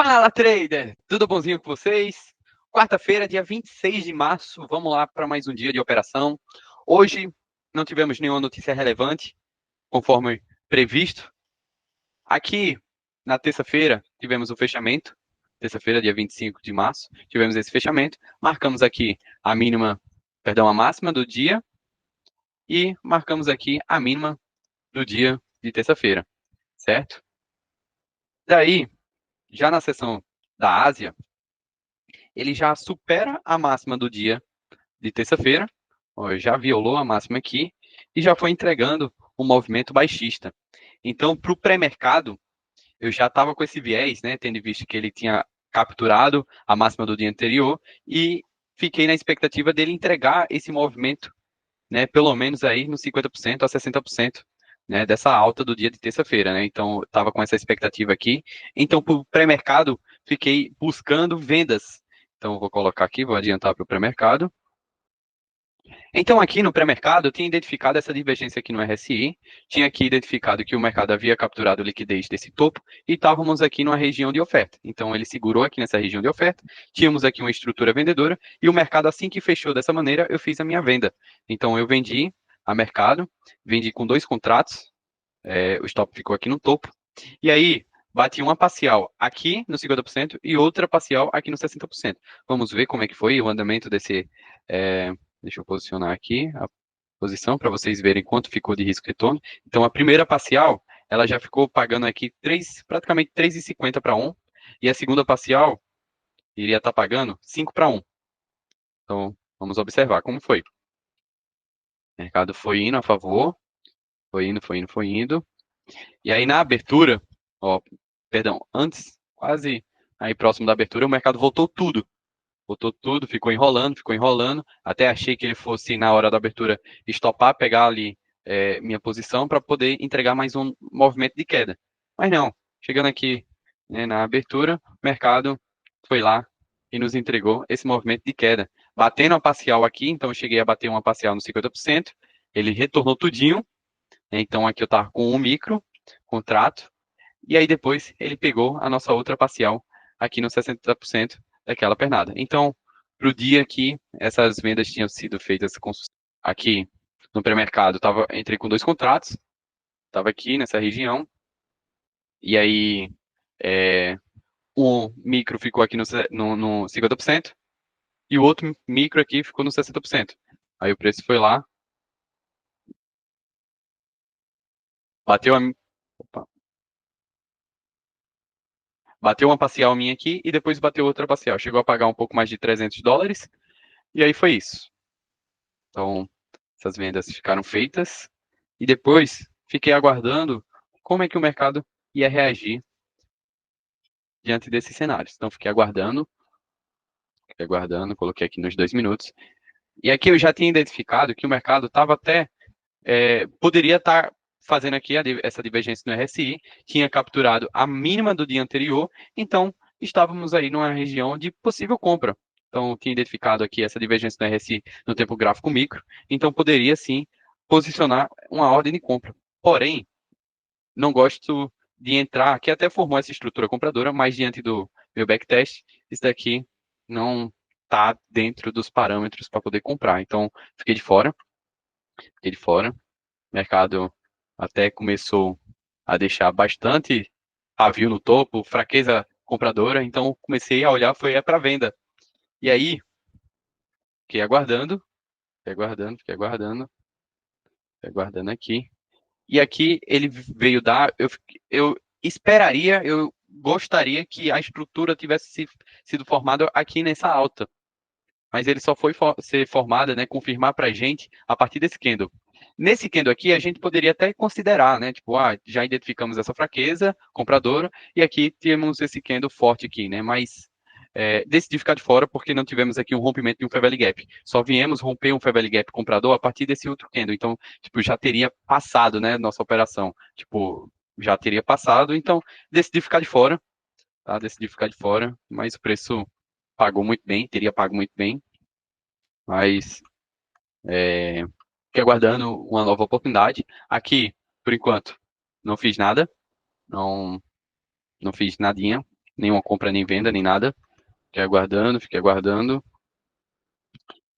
Fala, trader! Tudo bonzinho com vocês? Quarta-feira, dia 26 de março, vamos lá para mais um dia de operação. Hoje não tivemos nenhuma notícia relevante, conforme previsto. Aqui, na terça-feira, tivemos o fechamento. Terça-feira, dia 25 de março, tivemos esse fechamento. Marcamos aqui a mínima, perdão, a máxima do dia e marcamos aqui a mínima do dia de terça-feira, certo? Daí, já na seção da Ásia, ele já supera a máxima do dia de terça-feira, já violou a máxima aqui e já foi entregando um movimento baixista. Então, para o pré-mercado, eu já estava com esse viés, né, tendo visto que ele tinha capturado a máxima do dia anterior e fiquei na expectativa dele entregar esse movimento, né, pelo menos aí nos 50% a 60%, né, dessa alta do dia de terça-feira, né? Então, estava com essa expectativa aqui. Então, para o pré-mercado, fiquei buscando vendas. Então, vou colocar aqui, vou adiantar para o pré-mercado. Então, aqui no pré-mercado, eu tinha identificado essa divergência aqui no RSI, tinha aqui identificado que o mercado havia capturado liquidez desse topo e estávamos aqui numa região de oferta. Então, ele segurou aqui nessa região de oferta, tínhamos aqui uma estrutura vendedora e o mercado, assim que fechou dessa maneira, eu fiz a minha venda. Então, eu vendi a mercado, vendi com 2 contratos, o stop ficou aqui no topo, e aí bati uma parcial aqui no 50% e outra parcial aqui no 60%. Vamos ver como é que foi o andamento desse... deixa eu posicionar aqui a posição para vocês verem quanto ficou de risco retorno. Então, a primeira parcial, ela já ficou pagando aqui praticamente 3,50 para 1, e a segunda parcial iria estar pagando 5 para 1. Então, vamos observar como foi. O mercado foi indo a favor, foi indo, foi indo, foi indo. E aí, na abertura, perdão, antes, quase aí próximo da abertura, o mercado voltou tudo, ficou enrolando, até achei que ele fosse, na hora da abertura, estopar, pegar ali minha posição para poder entregar mais um movimento de queda. Mas não, chegando aqui, né, na abertura, o mercado foi lá e nos entregou esse movimento de queda. Batendo a parcial aqui, então eu cheguei a bater uma parcial no 50%, ele retornou tudinho, né, então aqui eu estava com um micro contrato, e aí depois ele pegou a nossa outra parcial aqui no 60% daquela pernada. Então, para o dia que essas vendas tinham sido feitas aqui no pré-mercado, entrei com 2 contratos, estava aqui nessa região, e aí um micro ficou aqui no 50%, e o outro micro aqui ficou no 60%. Aí o preço foi lá, bateu a, opa, bateu uma parcial minha aqui e depois bateu outra parcial. Chegou a pagar um pouco mais de $300, e aí foi isso. Então, essas vendas ficaram feitas e depois fiquei aguardando como é que o mercado ia reagir diante desses cenários. Então, fiquei aguardando, coloquei aqui nos 2 minutos. E aqui eu já tinha identificado que o mercado estava até, poderia estar fazendo aqui essa divergência no RSI, tinha capturado a mínima do dia anterior, então estávamos aí numa região de possível compra. Então, tinha identificado aqui essa divergência no RSI no tempo gráfico micro, então poderia sim posicionar uma ordem de compra. Porém, não gosto de entrar, que até formou essa estrutura compradora, mas diante do meu backtest, isso daqui não está dentro dos parâmetros para poder comprar. Então, fiquei de fora. O mercado até começou a deixar bastante pavio no topo, fraqueza compradora, então comecei a olhar, foi para venda. E aí, fiquei aguardando, fiquei aguardando aqui. E aqui ele veio dar. Eu esperaria, eu gostaria que a estrutura tivesse sido formada aqui nessa alta. Mas ele só foi ser formada, né, confirmar para a gente a partir desse candle. Nesse candle aqui, a gente poderia até considerar, né, tipo, já identificamos essa fraqueza compradora e aqui temos esse candle forte aqui, né, mas decidi ficar de fora porque não tivemos aqui um rompimento de um fair value gap. Só viemos romper um fair value gap comprador a partir desse outro candle. Então, tipo, já teria passado, né, nossa operação. Tipo, já teria passado. Então, decidi ficar de fora, tá? Decidi ficar de fora, mas o preço pagou muito bem, teria pago muito bem. Mas fiquei aguardando uma nova oportunidade. Aqui, por enquanto, não fiz nada. Não fiz nadinha. nenhuma compra, nem venda, nem nada. Fiquei aguardando.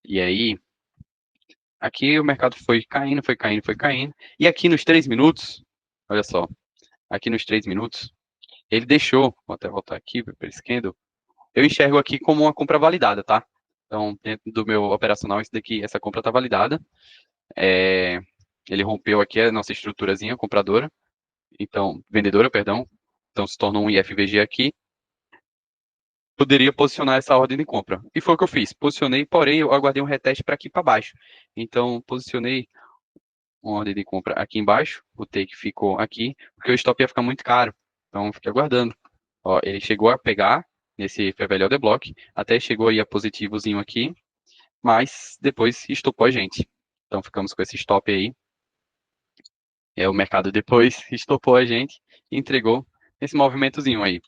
E aí, aqui o mercado foi caindo, foi caindo, foi caindo. E aqui nos 3 minutos, olha só, aqui nos 3 minutos, ele deixou, vou até voltar aqui para esse candle, eu enxergo aqui como uma compra validada, tá? Então, dentro do meu operacional, essa compra está validada. Ele rompeu aqui a nossa estruturazinha compradora, então, vendedora, perdão. Então, se tornou um IFVG aqui. Poderia posicionar essa ordem de compra. E foi o que eu fiz. Posicionei, porém, eu aguardei um reteste para aqui para baixo. Então, posicionei uma ordem de compra aqui embaixo. O take ficou aqui, porque o stop ia ficar muito caro. Então, fiquei aguardando. Ó, ele chegou a pegar nesse Fair Value Order Block, até chegou aí a positivozinho aqui, mas depois estopou a gente. Então, ficamos com esse stop aí. O mercado depois estopou a gente e entregou esse movimentozinho aí.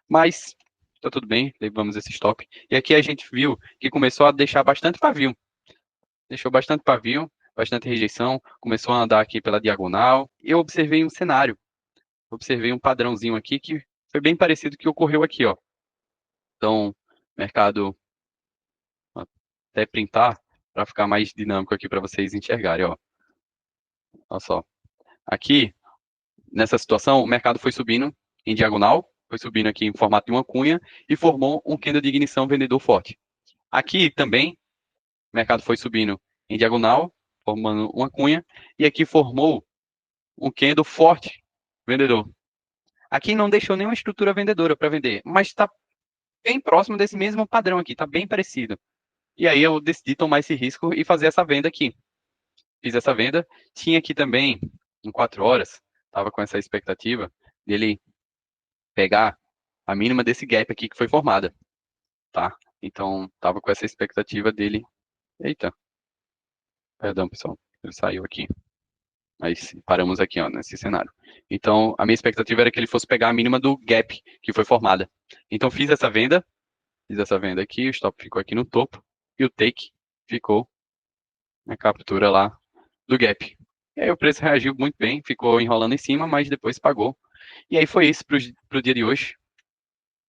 Mas tá tudo bem, levamos esse stop. E aqui a gente viu que começou a deixar bastante pavio. Deixou bastante pavio, bastante rejeição, começou a andar aqui pela diagonal. Eu observei um cenário, observei um padrãozinho aqui que foi bem parecido com o que ocorreu aqui, ó. Então, mercado até printar para ficar mais dinâmico aqui para vocês enxergarem, ó. Olha só. Aqui, nessa situação, o mercado foi subindo em diagonal, foi subindo aqui em formato de uma cunha e formou um candle de ignição vendedor forte. Aqui também, o mercado foi subindo em diagonal, formando uma cunha, e aqui formou um candle forte vendedor. Aqui não deixou nenhuma estrutura vendedora para vender, mas está bem próximo desse mesmo padrão aqui, está bem parecido. E aí eu decidi tomar esse risco e fazer essa venda aqui. Fiz essa venda, tinha aqui também, em 4 horas, estava com essa expectativa dele pegar a mínima desse gap aqui que foi formada, tá? Então, estava com essa expectativa dele. Eita, perdão, pessoal, ele saiu aqui. Mas paramos aqui, ó, nesse cenário. Então, a minha expectativa era que ele fosse pegar a mínima do gap que foi formada. Então, fiz essa venda aqui, o stop ficou aqui no topo, e o take ficou na captura lá do gap. E aí o preço reagiu muito bem, ficou enrolando em cima, mas depois pagou. E aí foi isso para o dia de hoje.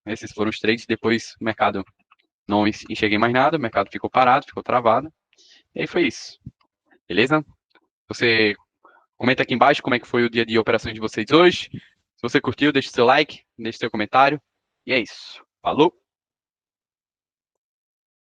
Esses foram os trades. Depois o mercado não enxerguei mais nada, o mercado ficou parado, ficou travado. E aí foi isso. Beleza? Você comenta aqui embaixo como é que foi o dia de operações de vocês hoje. Se você curtiu, deixe seu like, deixe seu comentário. E é isso. Falou!